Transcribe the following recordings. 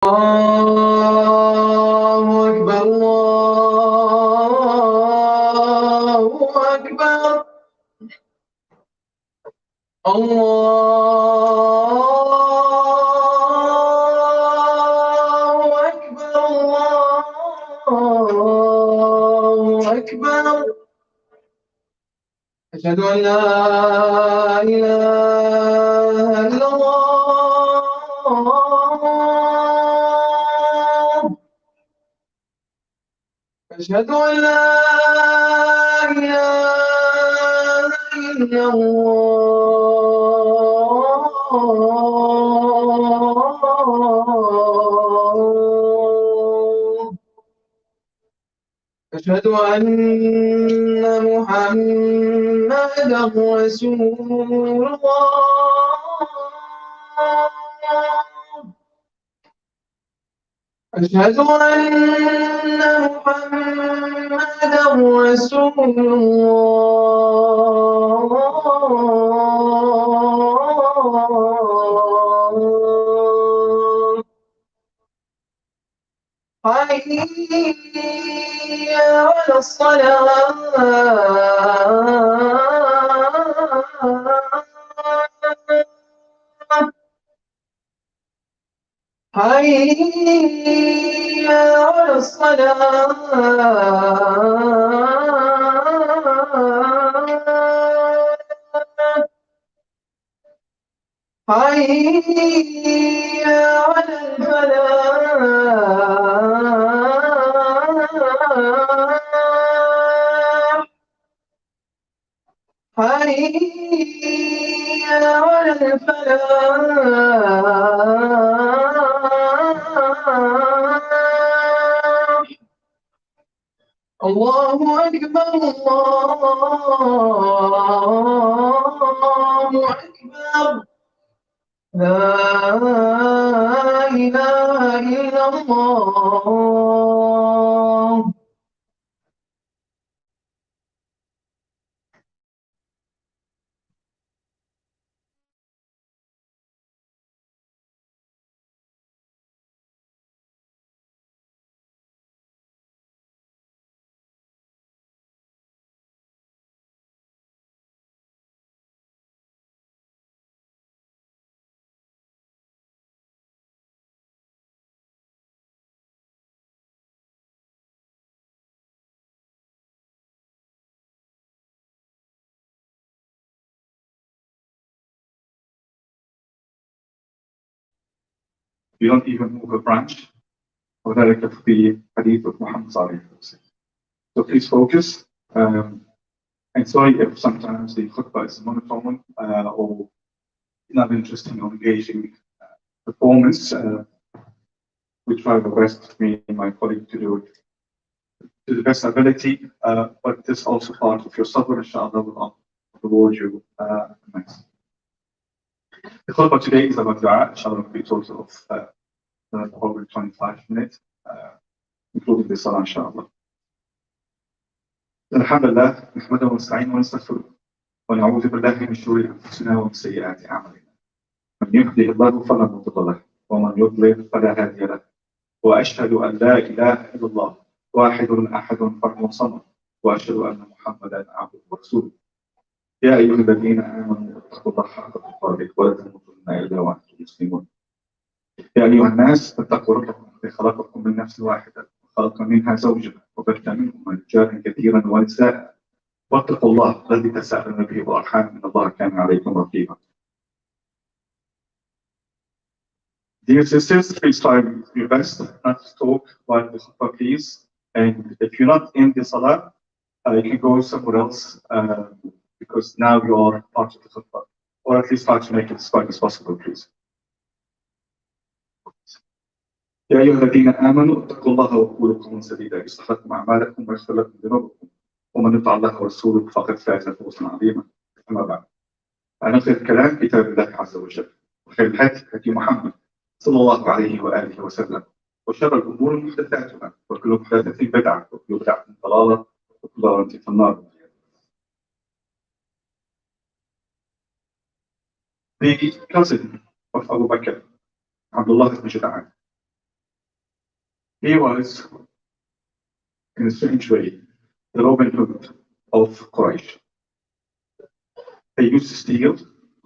الله أكبر الله أكبر الله أكبر الله أكبر أشهد أن لا إله إلا الله أشهد أن لا إله إلا الله أشهد أن محمدا رسول الله أشهد أن محمدا رسول الله حي على الصلاة حي على الصلاة حي على الفلاح حي على الفلاح الله أكبر الله أكبر لا إله إلا الله We don't even move a branch. وذلك في حديث محمد صلى الله عليه وسلم. So please focus. And sorry if sometimes the khutbah is monotone or not interesting or engaging performance. We try our best, me and my colleague, to do it to the best ability, but it's also part of your sabr, inshallah, will reward you next. The khutbah today is about dua, inshallah, will be a total of over 25 minutes, including the salah, inshallah. الحمد لله نحمده ونستعينه ونستغفره ونعوذ بالله من شرور انفسنا ومن سيئات اعمالنا. من يهده الله فلا مضل له ومن يضلل فلا هادي له. واشهد ان لا اله الا الله واحد احد فرد صمد واشهد ان محمدا عبده ورسوله. يا ايها الذين امنوا اتقوا الله حق تقاته ولا تموتن الا وانتم مسلمون. يا ايها الناس اتقوا ربكم الذي خلقكم من نفس واحده وخلق منها زوجها وبث منهما رجالا كثيرا ونساء واتقوا الله الذي تساءلون به والارحام ان الله كان عليكم رقيبا. Dear sisters, please try your best not to talk while the khutbah, please. And if you're not in the salah, you can go somewhere else because now you are part of the khutbah, or at least try to make it as quiet as possible, please. يا أيها الذين آمنوا اتقوا الله وقولوا قولا سديدا يصلح لكم أعمالكم ويغفر لكم ذنوبكم ومن يطع الله ورسوله فقد فاز فوزا عظيما. أما بعد، فإن خير الكلام كتاب الله عز وجل وخير الهدي هدي محمد صلى الله عليه وآله وسلم وشر الأمور محدثاتها وكل محدثة بدعة وكل بدعة ضلالة وكل ضلالة في النار. The cousin of Abu Bakr, Abdullah ibn Jud'an, He was, in a strange way, the Robin Hood of Quraysh. He used to steal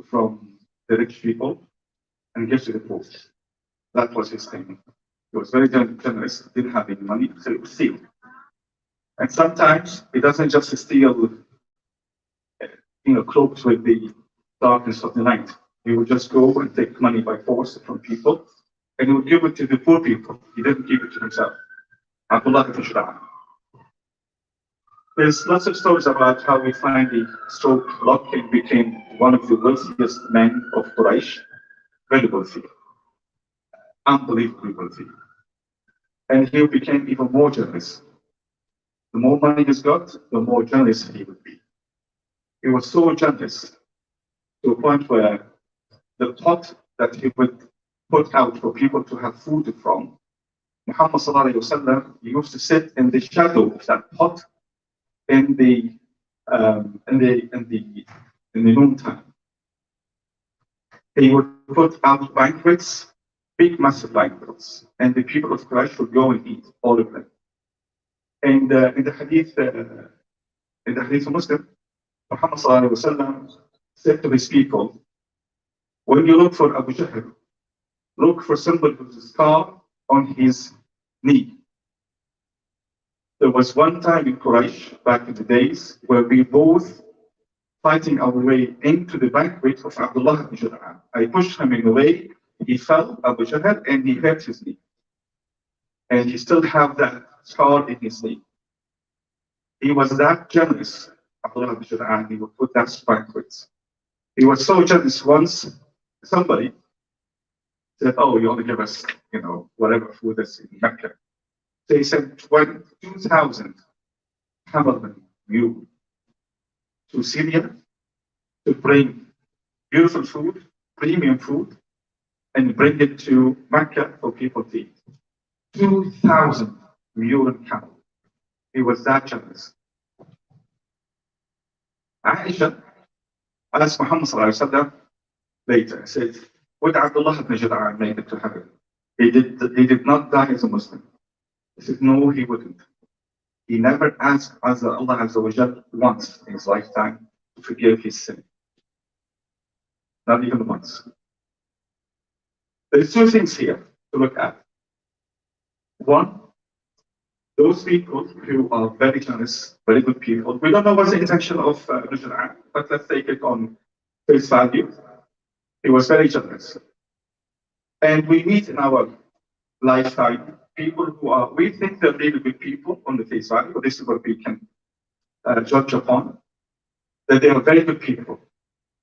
from the rich people and give to the poor. That was his thing. He was very generous, didn't have any money, so he would steal. And sometimes he doesn't just steal, cloaked with the darkness of the night. He would just go and take money by force from people, and he would give it to the poor people. He didn't give it to himself. Abdullah ibn Shura'an. There's lots of stories about how he finally stroked luck and became one of the wealthiest men of Quraysh. Very wealthy. Unbelievably wealthy. And he became even more generous. The more money he's got, the more generous he would be. He was so generous to a point where the pot that he would put out for people to have food from, Muhammad sallallahu alaihi wasallam used to sit in the shadow of that pot in the noontime. He would put out banquets, big massive banquets, and the people of Quraysh would go and eat all of them. And in the hadith of Muslim, Muhammad sallallahu alaihi wasallam said to his people, when you look for Abu Jahl, look for somebody with a scar on his knee. There was one time in Quraysh, back in the days, where we both fighting our way into the banquet of Abdullah ibn Shura'an. I pushed him in the way, he fell, Abu Jahl, and he hurt his knee. And he still have that scar in his knee. He was that generous, Abdullah ibn Shura'an, he would put that banquets. He was so generous once, somebody said, oh, you only give us, whatever food is in Mecca. So he sent 2,000 camelmen mule to Syria to bring beautiful food, premium food, and bring it to Mecca for people to eat. 2,000 mule and camel. He was that generous. Aisha asked Muhammad sallallahu alaihi wasallam later, said, would Abdullah ibn Shura'an make it to heaven? He did not die as a Muslim. He said, no, he wouldn't. He never asked Allah Azza wa Jal once in his lifetime to forgive his sin. Not even once. There's two things here to look at. One, those people who are very generous, very good people, we don't know what's the intention of Ibn Shura'an, but let's take it on face value. He was very generous. And we meet in our lifetime people who we think they're really good people on the face value, this is what we can judge upon, that they are very good people,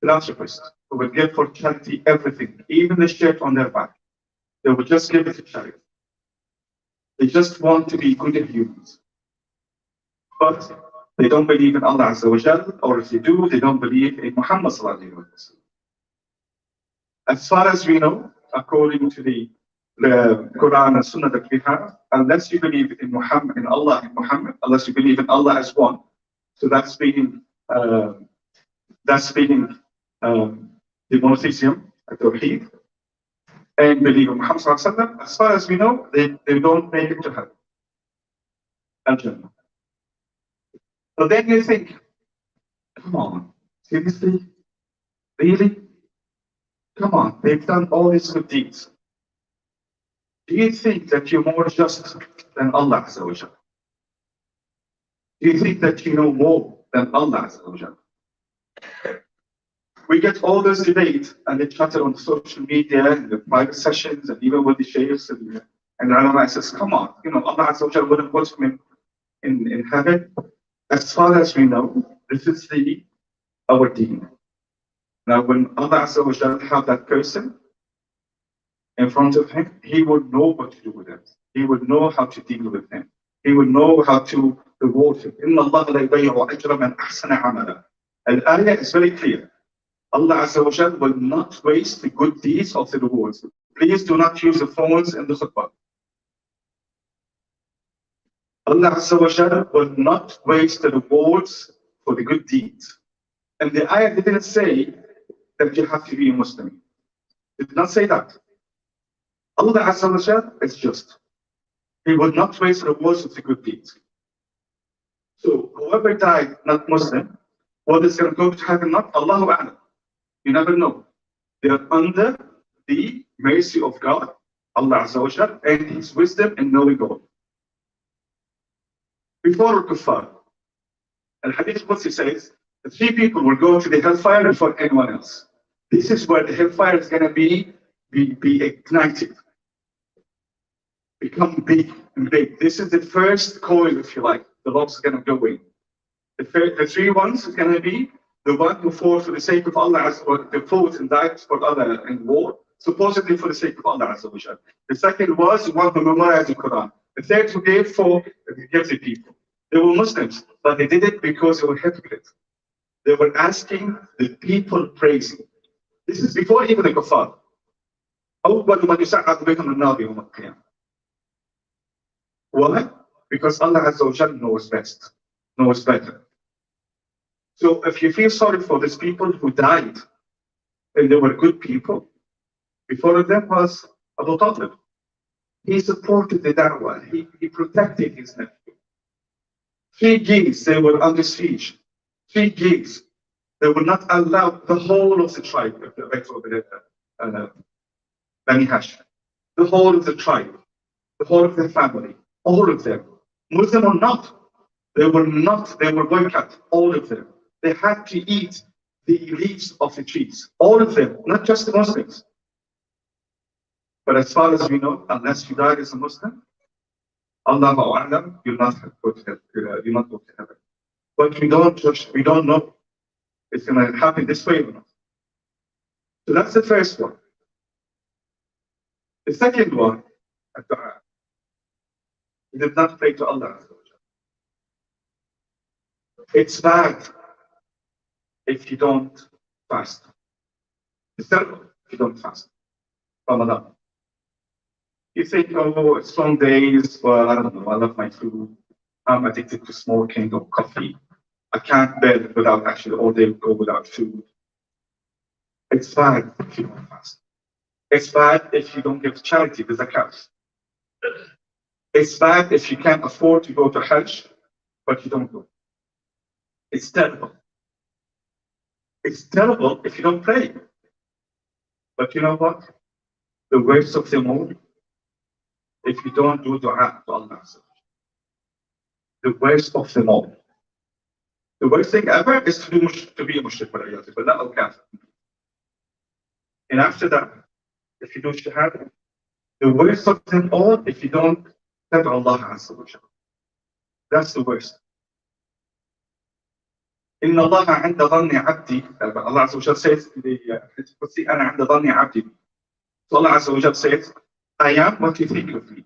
philanthropists, who will give for charity everything, even the shirt on their back. They will just give it to charity. They just want to be good humans. But they don't believe in Allah Azza wa Jal, or if they do, they don't believe in Muhammad sallallahu alaihi wasallam. As far as we know, according to the Quran and Sunnah that we have, unless you believe in Muhammad, in Allah and Muhammad, unless you believe in Allah as one, so that's being the monotheism, Tawheed, and believe in Muhammad sallallahu alaihi wasallam, as far as we know, they don't make it to heaven. Al-Jannah. So then you think, come on, seriously? Really? Come on, they've done all these good deeds. Do you think that you're more just than Allah Azza wa Jal? Do you think that you know more than Allah Azza wa Jal? We get all this debate and they chatter on social media and the private sessions and even with the sheikhs and the ulama says, come on, Allah Azza wa Jal wouldn't put him in heaven. As far as we know, this is our deen. Now, when Allah Azza wa Jal have that person in front of him, he would know what to do with him. He would know how to deal with him. He would know how to reward him. Inna Allah la yubayyi'u ajra man ahsana amala. Al-ayah is very clear. Allah Azza wa Jal will not waste the good deeds of the rewards. Please do not use the phones in the khutbah. Allah Azza wa Jal will not waste the rewards for the good deeds. And the ayah didn't say that you have to be a Muslim. It did not say that. Allah Azza wa Jal is just. He would not waste rewards of the good deeds. So whoever died not Muslim, whether it's going to go to heaven or not, Allahu A'lam. You never know. They are under the mercy of God, Allah Azza wa Jal, and His wisdom in knowing all. Before Al-Kuffar, Al-Hadith Qudsi says, the 3 people will go to the hellfire before anyone else. This is where the hellfire is going to be ignited, become big and big. This is the first coil, if you like, the logs are going to go in. The 3 ones is going to be the one who fought for the sake of Allah, the fought and died for Allah in war, supposedly for the sake of Allah Azza wa Jal. The second was the one who memorized the Quran. The third who gave the people. They were Muslims, but they did it because they were hypocrites. They were asking the people praising. This is before even the kuffar. أول من يسعد بهم النار يوم القيامة. Why? Because Allah Azza wa Jal knows best, knows better. So if you feel sorry for these people who died, and they were good people, before them was Abu Talib. He supported the da'wah, he protected his nephew. 3 years they were under siege. 3 years. They would not allow the whole of the tribe, Bani Hashim, the whole of the tribe, the whole of the family, all of them, Muslim or not, they were boycotted, all of them. They had to eat the leaves of the trees, all of them, not just the Muslims. But as far as we know, unless you die as a Muslim, Allahu A'lam, you'll not go to heaven. But we don't know it's going to happen this way or not. So that's the first one. The second one, الدعاء. He did not pray to Allah. It's bad if you don't fast. It's terrible if you don't fast. Ramadan. You think, oh, it's long days, well, I don't know, I love my food. I'm addicted to smoking or coffee. I can't bear it without actually all day go without food. It's bad if you don't fast. It's bad if you don't give charity, the zakat. It's bad if you can't afford to go to Hajj, but you don't go. It's terrible. It's terrible if you don't pray. But you know what? The worst of them all, if you don't do dua to Allah. The worst of them all. The worst thing ever is to be a mushrik, but not al-kafir. And after that, if you do shahada, the worst of them all, if you don't thank Allah Azza wa Jalla. That's the worst. إن الله عند ظن عبدي. Allah Azza wa Jalla says, أنا عند ظن عبدي. So Allah Azza wa Jalla says, I am what you think of me.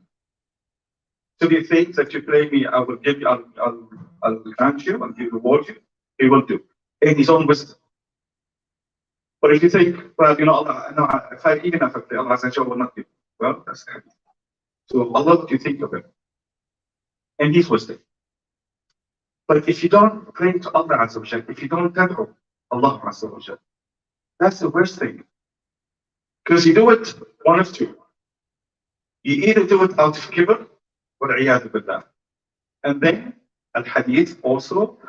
So you think that you play me, I will give you, I'll grant you, I'll reward you. He will do in His own wisdom. But if you think, well, you know, Allah, no, even if I play, Allah Azza wa Jalla will not give. Well, that's the hadith. So Allah, what you think of Him in His wisdom. But if you don't pray to Allah Azza wa Jalla, if you don't tad'u Allah Azza wa Jalla, that's the worst thing. Because you do it one of two. You either do it out of kibr, وَالْعِيَاذُ بِاللَّهِ. And then, al-hadith also,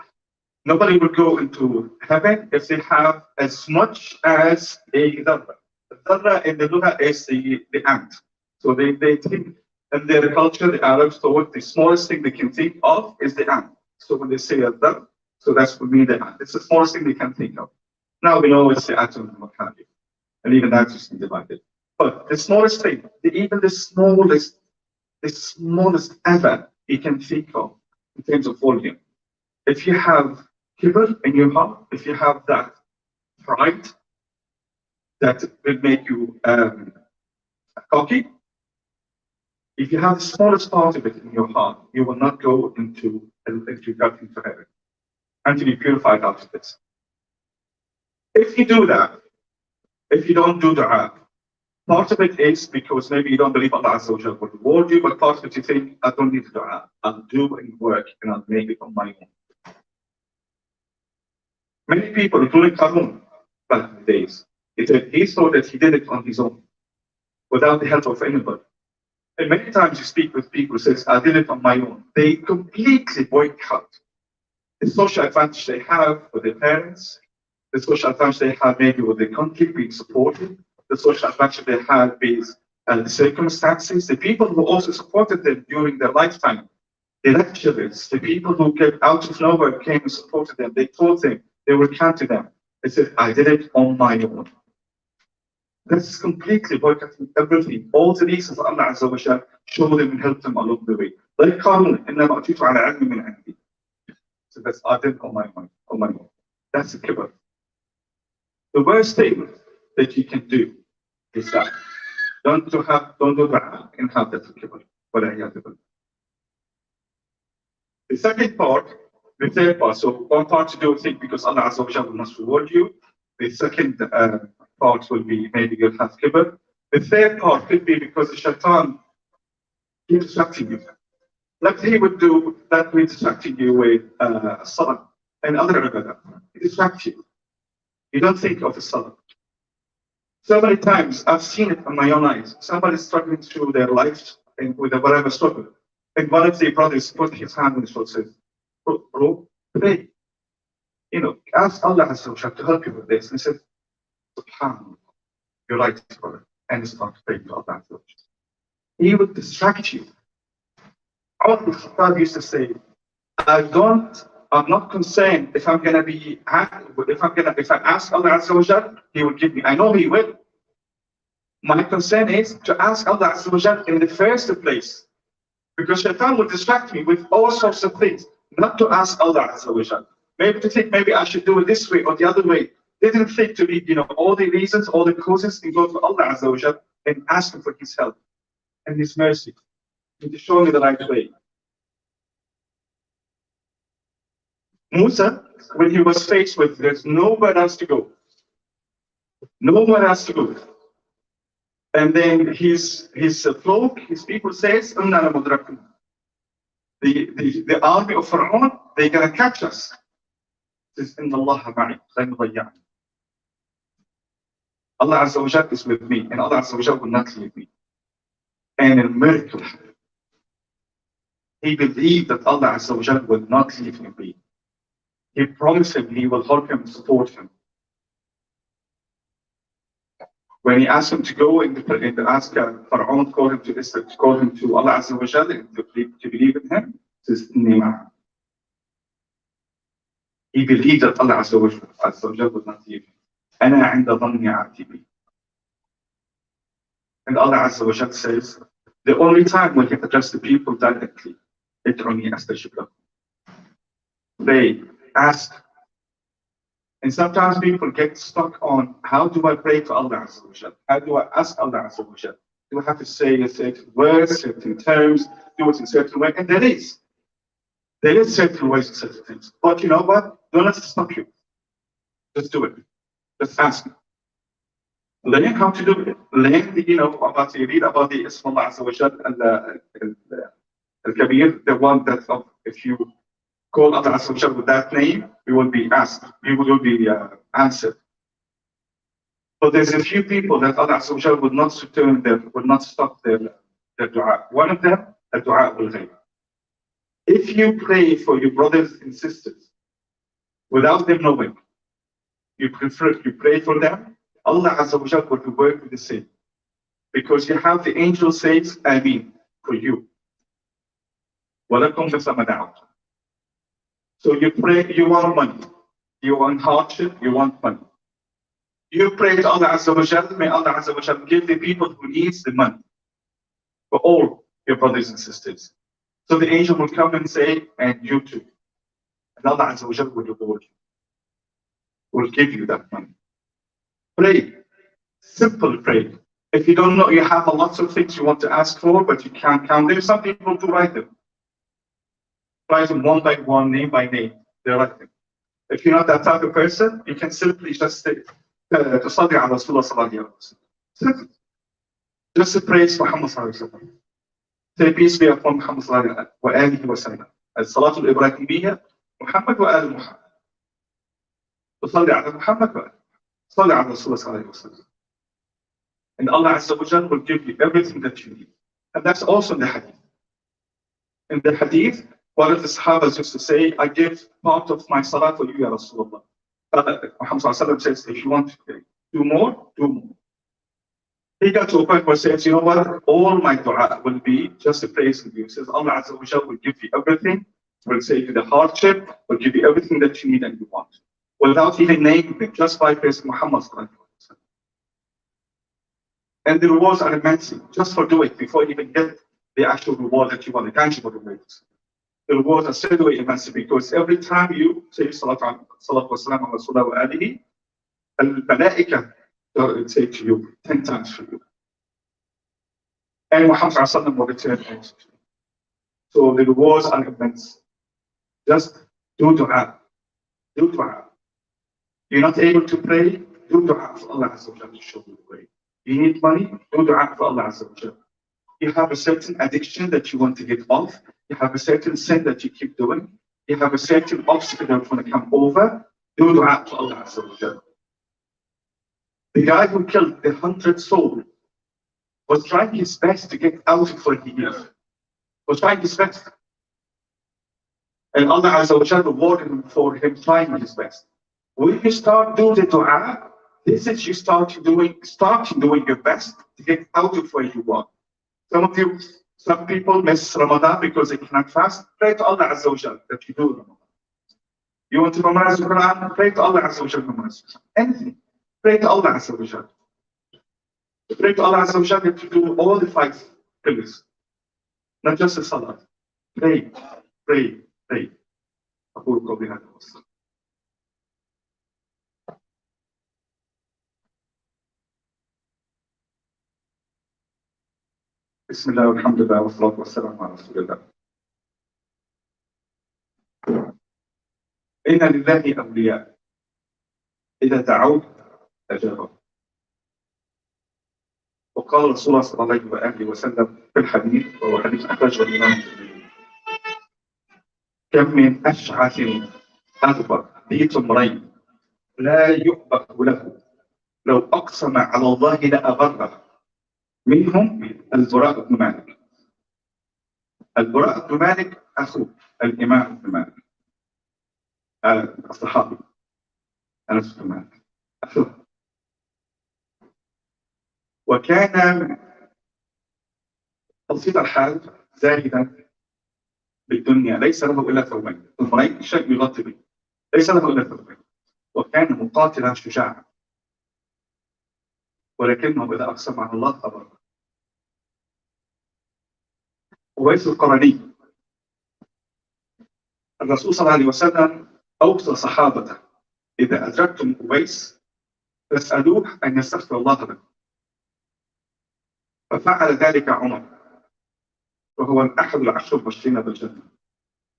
nobody will go into heaven if they have as much as a dharra. The dharra in the Lugha is the ant. So they think, in their culture, the Arabs thought the smallest thing they can think of is the ant. So when they say a dharra, so that's for me the ant. It's the smallest thing they can think of. Now we know it's the atom and what have you. And even that's just divided. But the smallest thing, even the smallest ever you can think of in terms of volume. If you have kibr in your heart, if you have that pride that will make you cocky, if you have the smallest part of it in your heart, you will not go into heaven until you purified out of this. If you do that, if you don't do dua, part of it is because maybe you don't believe Allah Azza wa Jalla will reward you, but part of it you think, I don't need to dua. I'll do and work and I'll make it on my own. Many people, including Qarun, back in the days, he thought that he did it on his own, without the help of anybody. And many times you speak with people who says, I did it on my own. They completely boycott the social advantage they have with their parents, the social advantage they have maybe with their country being supported, the social advantage they have with the circumstances, the people who also supported them during their lifetime, the lecturers, the people who came out of nowhere came and supported them, they taught them, they were kind to them. They said, I did it on my own. That's completely boycotting everything. All the reasons Allah Azza wa Jal showed them and helped them along the way. Like قالوا إنما أوتيت على علم من عندي. So that's I did on my own. That's a kibr. The worst thing that you can do is that don't do dua and have that kibr. The second part, the third part. So one part to do with it because Allah Azza wa Jal will not reward you. The second part will be maybe you'll have kibr. The third part could be because the shaitan keeps distracting you. Like he would do that with distracting you with salah and other ibadah. It distracts you. You don't think of the salah. So many times I've seen it on my own eyes. Somebody struggling through their life and with a whatever struggle. And one of the brothers put his hand on his shoulder and says, bro, pray. You know, ask Allah to help you with this. And he said, SubhanAllah, you're right, brother. And start praying to Allah. He would distract you. Umar ibn Khattab used to say, I'm not concerned if I'm gonna be if I ask Allah Azza wa Jal, He will give me. I know He will. My concern is to ask Allah Azza wa Jal in the first place. Because Shaitan will distract me with all sorts of things, not to ask Allah Azza wa Jal. Maybe to think maybe I should do it this way or the other way. They didn't think to be, all the reasons, all the causes, and go to Allah Azza wa Jal and ask Him for His help and His mercy. And to show me the right way. Musa, when he was faced with there's nowhere else to go. Nowhere else to go. And then his flock, his people says, "Inna lamudrakun." The army of Pharaoh, they're gonna catch us. Says, "Inna Allah ma'i, lan yudayya'ni." Allah Azza wa Jal is with me, and Allah Azza wa Jal will not leave me. And a miracle happened. He believed that Allah Azza wa Jal will not leave him be. He promised him He will help him and support him. When he asked him to go and ask Pharaoh to call him to Allah Azza wa Jal and to believe in him, he says, Nima. He believed that Allah Azza wa Jal would not leave him. Ana 'inda dhanni 'abdi bi. And Allah Azza wa Jal says, the only time when He addressed the people directly, ادعوني أستجب لكم. Pray, ask. And sometimes people get stuck on how do I pray to Allah Azza wa Jal? How do I ask Allah Azza wa Jal? Do I have to say a certain words, certain terms, do it in a certain way? And there is certain ways and certain things. But you know what? Don't let it stop you. Just do it. Just ask. Learn how to do it. Learn about the Ism Allah Azza wa Jal and الكبير, the one that if you call Allah Azza wa Jal with that name, you will be asked, you will be answered. But there's a few people that Allah Azza wa Jal would not return them, would not stop their dua. One of them, الدعاء والخير. If you pray for your brothers and sisters without them knowing, you pray for them, Allah Azza wa Jal will work with the same. Because you have the angel says, Ameen, for you. ولكن مثل ما دعوت. So you pray, you want money, you want hardship, you want money. You pray to Allah Azza wa Jal, may Allah Azza wa Jal give the people who needs the money for all your brothers and sisters. So the angel will come and say, and you too. And Allah Azza wa Jal will reward you, will give you that money. Pray, simple pray. If you don't know, you have a lot of things you want to ask for, but you can't count them. Some people do write them. Write them one by one, name by name. They write them. If you're not that type of person, you can simply just say, تصلي على رسول الله صلى الله عليه وسلم. Just to praise Muhammad صلى الله عليه وسلم. Say peace be upon Muhammad صلى الله عليه وآله وسلم. الصلاة الإبراهيمية محمد وآل محمد. تصلي على محمد وآل. صلي على رسول الله صلى الله عليه وسلم. And Allah Azza wa Jal will give you everything that you need. And that's also in the hadith. In the hadith, one of the Sahabas used to say, I give part of my salah for you, Ya Rasulullah. Muhammad says, if you want to do more, do more. He got to a point where he says, you know what, all my dua will be just a praise with you. He says, Allah Azza wa Jalla will give you everything, will save you the hardship, will give you everything that you need and you want. Without even naming it, just by praising Muhammad. And the rewards are immense, just for doing it, before you even get the actual reward that you want, the tangible rewards. The rewards are straight away immense, because every time you say Salat wa salam ala Rasulullah wa alihi, al-malaika will say to you 10 times for you. And Muhammad will return also to you. So the rewards are immense. Just do dua. Do dua. You're not able to pray, do dua for Allah Azza wa Jalla to show you the way. You need money, do dua for Allah Azza wa Jalla. You have a certain addiction that you want to get off. You have a certain sin that you keep doing. You have a certain obstacle that's going to come over. Do dua to Allah Azza wa Jalla. The guy who killed the 100 souls was trying his best to get out of what he is. Was trying his best. And Allah Azza wa Jalla rewarded him for him trying his best. When you start doing the dua, this is you start doing your best to get out of where you are. Some people miss Ramadan because they cannot fast. Pray to Allah Azza wa Jalla that you do Ramadan. You want to memorize the Quran? Pray to Allah Azza wa Jalla memorize anything. Pray to Allah Azza wa Jalla. Pray to Allah Azza wa Jalla to do all the 5 pillars. Not just the salah. Pray, pray, pray. أقول قولي هذا وأستغفر. بسم الله والحمد لله والصلاة والسلام على رسول الله. إن لله أولياء إذا دعوه أجابه. وقال رسول الله صلى الله عليه وسلم في الحديث، وهو حديث أخرجه الإمام كم من أشعث أغبر ذي تمرين لا يؤبق له لو أقسم على الله لأبره منهم البراء بن مالك. البراء بن مالك أخو الإمام بن مالك الصحابي أنس بن مالك أخوه. وكان بسيط الحال زاهدا بالدنيا، ليس له إلا ثوبين، ثوبين شيء يغطي به، ليس له إلا ثوبين. وكان مقاتلا شجاعا، ولكنه إذا أقسم على الله أبر. أويس القرني، الرسول صلى الله عليه وسلم أوصى صحابته إذا أدركتم أويس فاسألوه أن يستغفر الله لكم. ففعل ذلك عمر، وهو أحد العشر المبشرين بالجنة،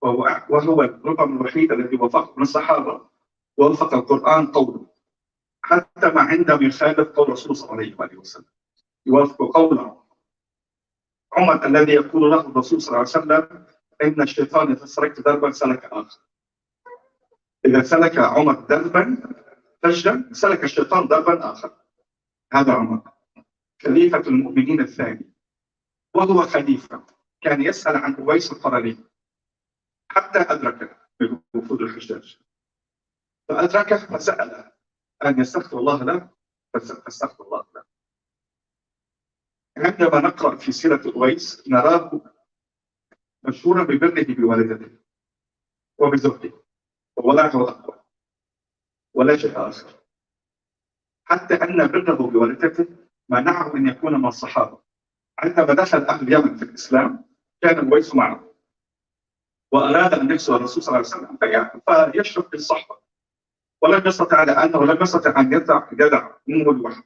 وهو الرقم الوحيد الذي وفق من الصحابة ووفق القرآن قوله، حتى ما عندما يخالف قول الرسول صلى الله عليه وسلم يوافق قوله. عمر الذي يقول له الرسول صلى الله عليه وسلم إن الشيطان إذا سلك دربا سلك آخر. إذا سلك عمر دربا فجرا سلك الشيطان دربا آخر. هذا عمر خليفة المؤمنين الثاني، وهو خليفة كان يسأل عن أويس القرني حتى أدركه بوفود الحجاج، فأدركه فسأله أن يستغفر الله له فاستغفر الله له. عندما نقرأ في سيرة أويس نراه مشهورا ببره بوالدته وبزوجته، وولعله أقوى ولا شيء آخر، حتى أن بره بوالدته منعه أن يكون مع الصحابة. عندما دخل أهل اليمن في الإسلام كان أويس معه، وأراد أن يكسر الرسول صلى الله عليه وسلم فيشرب بالصحبة، ولم يستطع لأنه لم يستطع أن يدع أمه لوحده،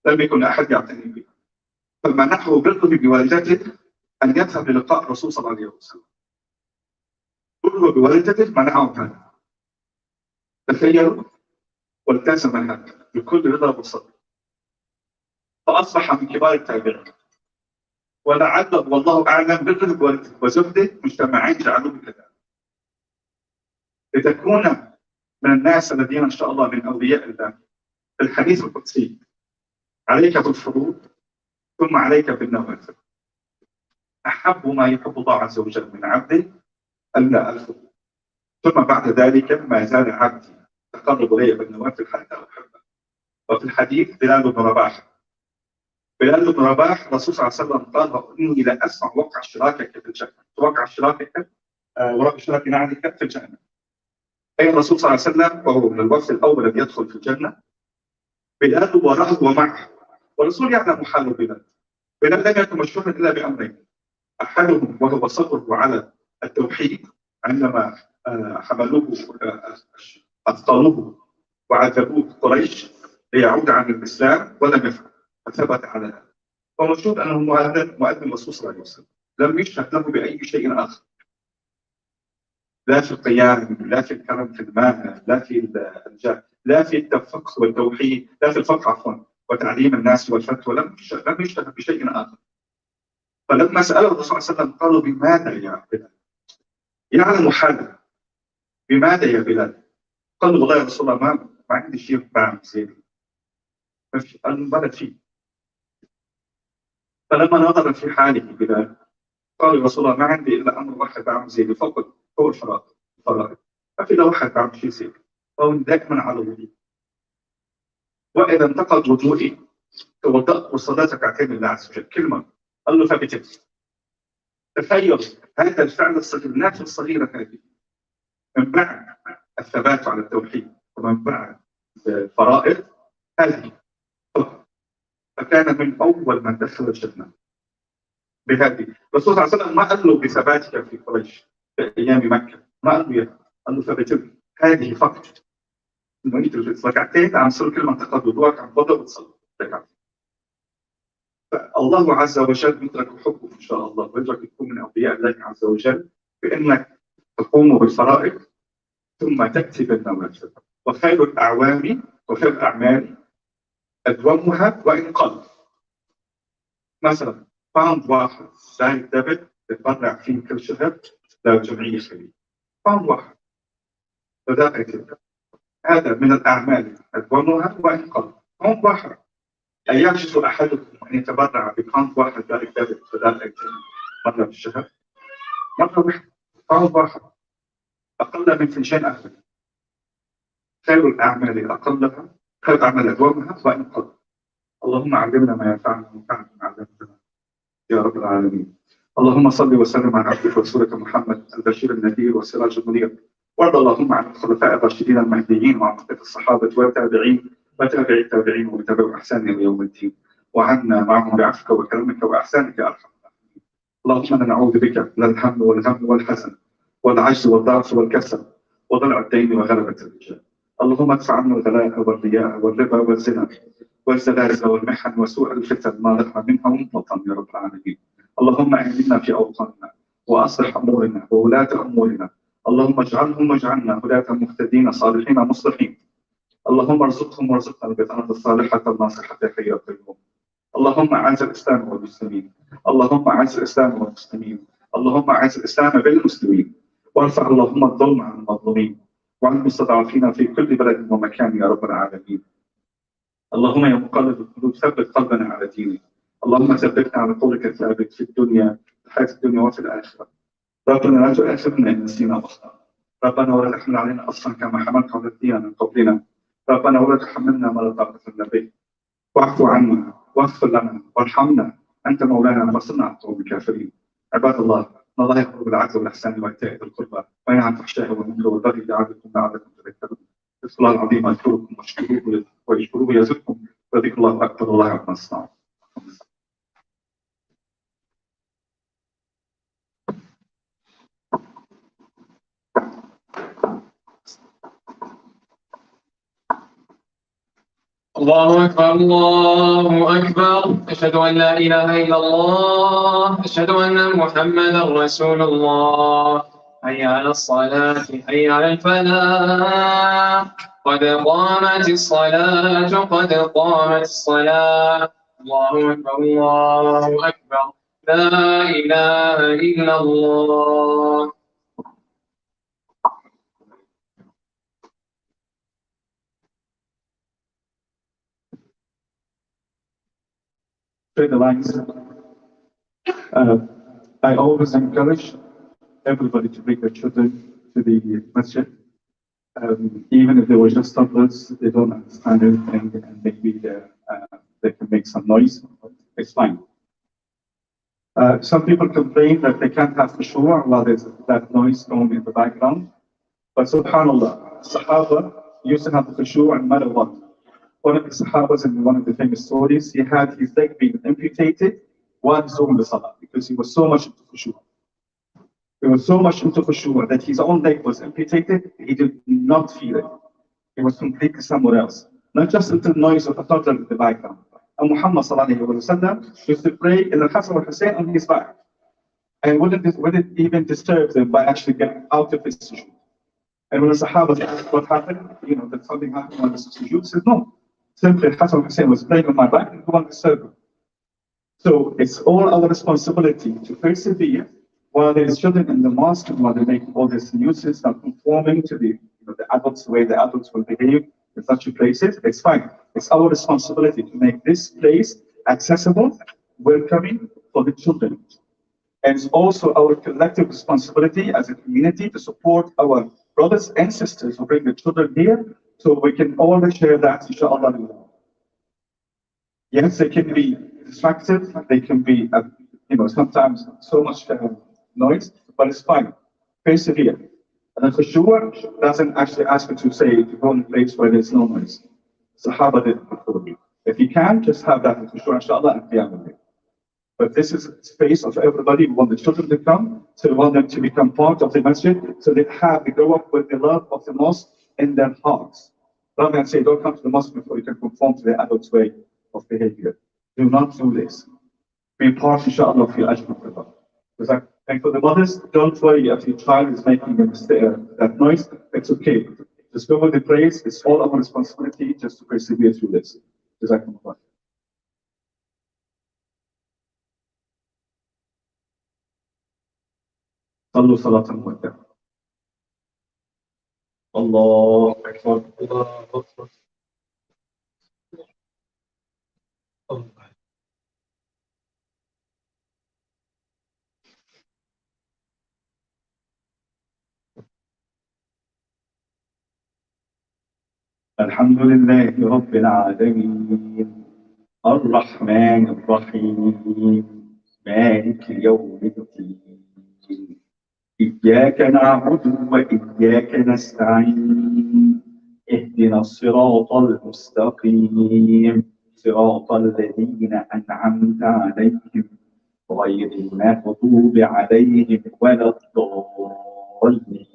لم يكن أحد يعتني به، فمنعه بره بوالدته أن يذهب للقاء الرسول صلى الله عليه وسلم. بره بوالدته منعه هذا. تخيلوا، والتزم هذا بكل رضا وصدق، فأصبح من كبار التابعين. ولعله والله أعلم بره بوالدته وزوجته مجتمعين جعلوه كذا. لتكون من الناس الذين إن شاء الله من أولياء الله. الحديث القدسي: عليك بالفروض ثم عليك بالنوافل. أحب ما يحب الله عز وجل من عبده ألا أذكره، ثم بعد ذلك ما زال عبدي تقرب إلي بالنوافل حتى أحبه. وفي الحديث بلال بن رباح، بلال بن رباح الرسول صلى الله عليه وسلم قال: إني لا أسمع وقع شراكك في الجنة، وقع شراكك وراء شراك نعلك في الجنة. أي الرسول صلى الله عليه وسلم وهو من الوفد الأول الذي يدخل في الجنة، بلال وراءه ومعه، والرسول يعلم حال بلال. بلال لم يكن مشهورا إلا بأمرين: أحدهم وهو صبره على التوحيد عندما حملوه أثقلوه وعذبوه قريش ليعود عن الإسلام ولم يفعل، فثبت على هذا. ومشهود أنه مؤذن الرسول صلى الله عليه وسلم، لم يشهد له بأي شيء آخر، لا في القيام، لا في الكرم في المال، لا في الجاه، لا في الفقه والتوحيد، لا في الفقه عفوا وتعليم الناس والفتوى، لم يشهد بشيء آخر. فلما سأله الرسول صلى الله عليه وسلم قالوا: بماذا يا بلال؟ يعلم حاله، بماذا يا بلال؟ قال: والله يا رسول الله ما عندي شيء بعمل زين. البلد فيه. فلما نظر في حاله بلال قال: يا رسول الله ما عندي الا امر واحد بعمل زين فقط، هو الفرائض. ما في الا واحد بعمل شيء زين، فهو دائما على الوضوء. واذا انتقض وضوئي توضأت وصليت ركعتين لله عز وجل. كلمه قال له: فبتت. تخيل هذا الفعل الصغير، النافله الصغيره هذه، من بعد الثبات على التوحيد ومن بعد الفرائض هذه، فكان من اول من دخل الجنه بهذه. الرسول صلى الله عليه وسلم ما قال له بثباتك في قريش في ايام مكه، ما قال له يا، قال له ثبت هذه فقط، انه انت ركعتين عم تصير كل منطقه وضوءك عم تفضل وتصلي ركعتين. فالله عز وجل يدرك حبه ان شاء الله، ويدرك تكون من اولياء الله عز وجل بانك تقوم بالفرائض ثم تاتي بالنوافل. وخير الاعوام وخير الاعمال ادومها وان قل. مثلا باوند واحد زي ديبت تتبرع فيه كل شهر لجمعيه خيريه، باوند واحد، فذاك هذا من الاعمال ادومها وان قل. باوند واحد، ايعجز احدكم ان يتبرع بباوند واحد ذلك ديبت فذاك مره في الشهر، مره واحده، باوند واحد، اقل من فنجان قهوه. خير الاعمال اقلها، خير الاعمال ادومها وان قل. اللهم علمنا ما ينفعنا وانفعنا بما علمتنا يا رب العالمين. اللهم صل وسلم على عبدك ورسولك محمد البشير النذير والسراج المنير، وارض اللهم عن الخلفاء الراشدين المهديين وعن بقيه الصحابه والتابعين وتابعي التابعين وتابعوا احسان الى يوم الدين، وعنا معهم بعفوك وكرمك واحسانك يا ارحم الراحمين. اللهم انا نعوذ بك من الهم والغم والحزن والعجز والضعف والكسل وضلع الدين وغلبه الرجال. اللهم ادفع عنا الغلاء والرياء والربا والزنا والزلازل والمحن وسوء الفتن ما ظهر منها ومن بطن يا رب العالمين. اللهم اهدنا في اوطاننا واصلح امورنا وولاة امورنا. اللهم اجعلهم واجعلنا ولاة مهتدين صالحين مصلحين. اللهم ارزقهم وارزقنا البطانة الصالحة الناصحة يا حي يا قيوم. اللهم اعز الاسلام والمسلمين. اللهم اعز الاسلام والمسلمين. اللهم اعز الاسلام بالمسلمين، وارفع اللهم الظلم عن المظلومين وعن المستضعفين في كل بلد ومكان يا رب العالمين. اللهم يا مقلب القلوب ثبت قلبنا على دينك. اللهم ثبتنا على قولك الثابت في الدنيا، في الحياة الدنيا وفي الآخرة. ربنا لا تؤاخذنا إن نسينا واخطأنا. ربنا ولا تحمل علينا أصلا كما حملت على الذين من قبلنا. ربنا ولا تحملنا ما لا طاقة لنا به. واعف عنا واغفر لنا وارحمنا، أنت مولانا فانصرنا على القوم الكافرين. عباد الله، إن الله يأمر بالعدل والإحسان وإيتاء ذي القربى وينهى عن الفحشاء والمنكر والبغي يعظكم لعلكم تذكرون. اذكروا الله العظيم اذكركم واشكروه يزدكم وذكر الله اكبر والله عما تصنعون. الله أكبر الله أكبر، أشهد أن لا إله إلا الله، أشهد أن محمدا رسول الله. حي على الصلاة حي على الفلاح، قد قامت الصلاة قد قامت الصلاة. الله أكبر الله أكبر، لا إله إلا الله. Straight the lines. I always encourage everybody to bring their children to the masjid. Even if they were just toddlers, they don't understand anything, and maybe they can make some noise. It's fine. Some people complain that they can't have khushu' while there's that noise going in the background. But subhanAllah, Sahaba used to have the khushu' no matter what. One of the Sahabas in one of the famous stories, he had his leg being amputated while he's doing the salah because he was so much into khushu'. He was so much into khushu' that his own leg was amputated, he did not feel it. He was completely somewhere else. Not just into the noise of a toddler in the background. And Muhammad ﷺ used to pray in the Hassan al Hussein on his back. And wouldn't even disturb them by actually getting out of his sujood. And when the Sahaba asked what happened, that something happened on the sujood, he said, no. Simply Hassan al Hussein was playing on my back and who disturb him. So it's all our responsibility to persevere while there's children in the mosque and while they're making all these nuisance, not conforming to the adults, the way the adults will behave in such places. It's fine. It's our responsibility to make this place accessible, welcoming for the children. And it's also our collective responsibility as a community to support our brothers and sisters who bring the children here so we can all share that, inshallah. Yes, they can be distracted, they can be, sometimes so much noise, but it's fine. Persevere. And the khushu' doesn't actually ask you to say, to go in a place where there's no noise. Sahaba did it before you. If you can, just have that khushu', inshallah, and qiyamah. But this is a space of everybody. We want the children to come, so we want them to become part of the masjid, so they grow up with the love of the mosque in their hearts. Rather than say, don't come to the mosque before you can conform to the adult's way of behavior. Do not do this. Be part, inshallah, of your ajr. And for the mothers, don't worry if your child is making that noise. It's okay. Just go with the praise. It's all our responsibility just to persevere through this. Jazakumullah. صلوا صلاة مودع. الله أكبر. الله أكبر. الحمد لله رب العالمين الرحمن الرحيم مالك يوم الدين إياك نعبد وإياك نستعين اهدنا الصراط المستقيم صراط الذين أنعمت عليهم غير المغضوب عليهم ولا الضالين.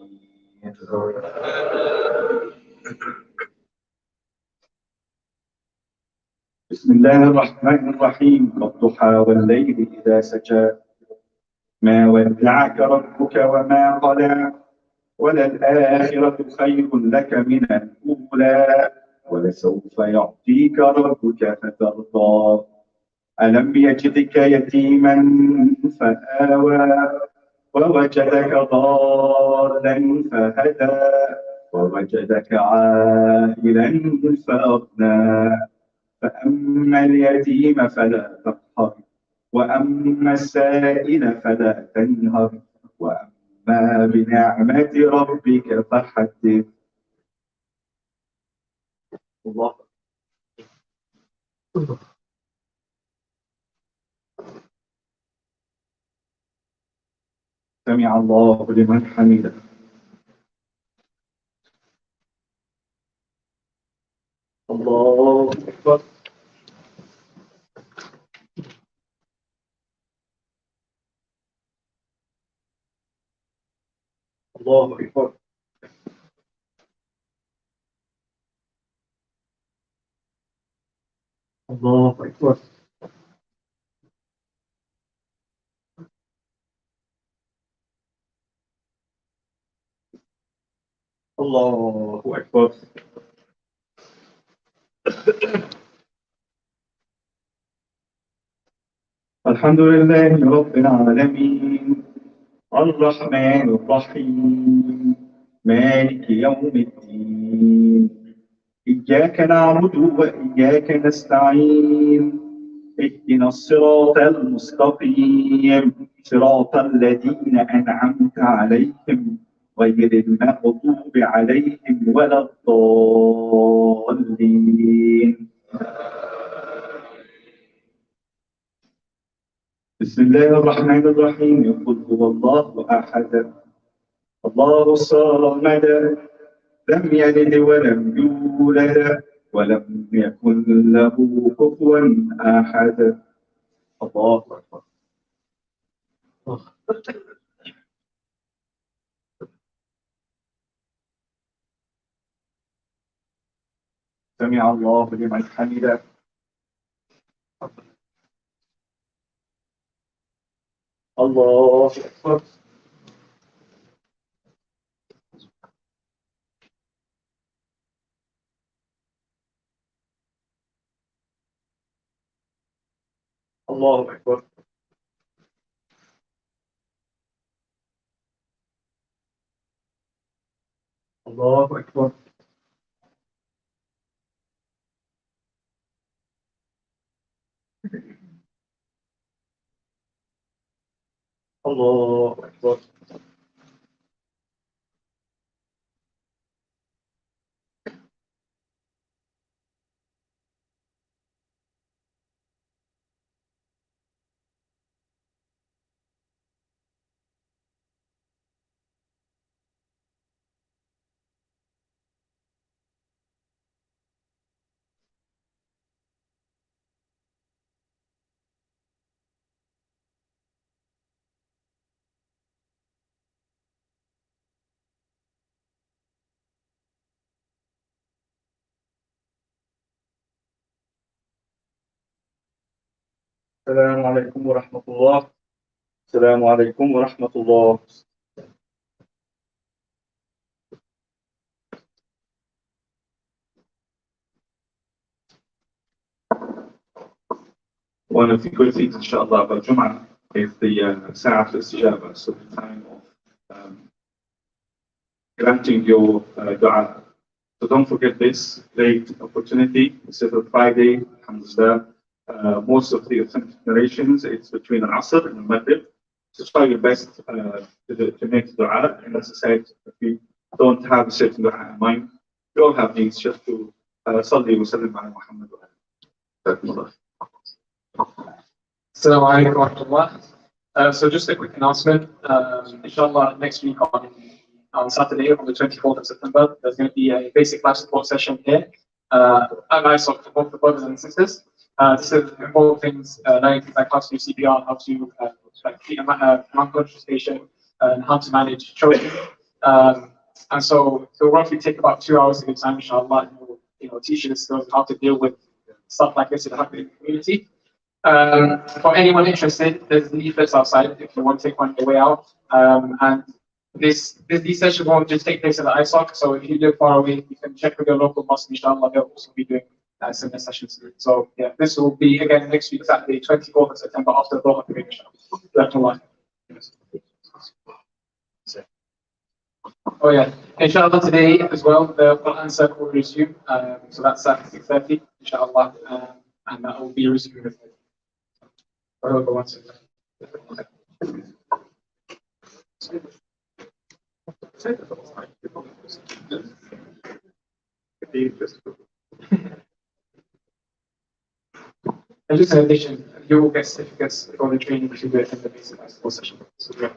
بسم الله الرحمن الرحيم والضحى والليل إذا سجى ما ودعك ربك وما قلى وللآخرة خير لك من الأولى ولسوف يعطيك ربك فترضى ألم يجدك يتيما فآوى ووجدك ضالا فهدى ووجدك عائلا فأغنى فأما اليتيم فلا تقهر وأما السائل فلا تنهر وأما بنعمة ربك فحدث. الله سمع الله لمن حمده. الله أكبر. الله أكبر. الله أكبر. الله أكبر. الحمد لله رب العالمين الرحمن الرحيم مالك يوم الدين إياك نعبد وإياك نستعين اهدنا الصراط المستقيم صراط الذين أنعمت عليهم غير المغضوب عليهم ولا الضالين. بسم الله الرحمن الرحيم. قل هو الله أحد الله الصمد لم يلد ولم يولد ولم يكن له كفوا أحد. الله أكبر. سمع الله لمن حمده. الله أكبر. الله أكبر. الله أكبر. الله أكبر. السلام عليكم ورحمة الله. السلام عليكم ورحمة الله. One of the good things, inshallah, about Jum'ah is the Sa'at al-Istijaba, so the time of granting your dua. So don't forget this great opportunity. This is a Friday, alhamdulillah. Most of the authentic narrations, it's between al-Asr and al-Maghrib. So try your best to make dua. And as I said, if you don't have a certain dua in mind, you all have needs just to salli wa sallim ala Muhammad wa alihi. Assalamu alaikum wa rahmatullah. So just a quick announcement. Inshallah, next week on Saturday, on the 24th of September, there's going to be a basic life support session here at ISOC for both the brothers and sisters. This is involving things, learning things like how to do CPR, how to treat an unconscious patient, and how to manage children. And so it will roughly take about 2 hours of your time, inshallah, and we'll teach you the skills how to deal with stuff like this in the community. For anyone interested, there's leaflets outside if you want to take one on your way out. And these sessions won't just take place at the ISOC, so if you live far away, you can check with your local mosque, inshallah, they'll also be doing similar sessions. So yeah, this will be again next week, Saturday, 24th of September, after the Dhuhr prayer, inshallah. Oh yeah, inshallah today as well, the Quran circle will resume, so that's at 6:30, inshallah, and that will be resuming with it. And just in addition, you will get certificates for the training to do it in the basic basketball session. So yeah.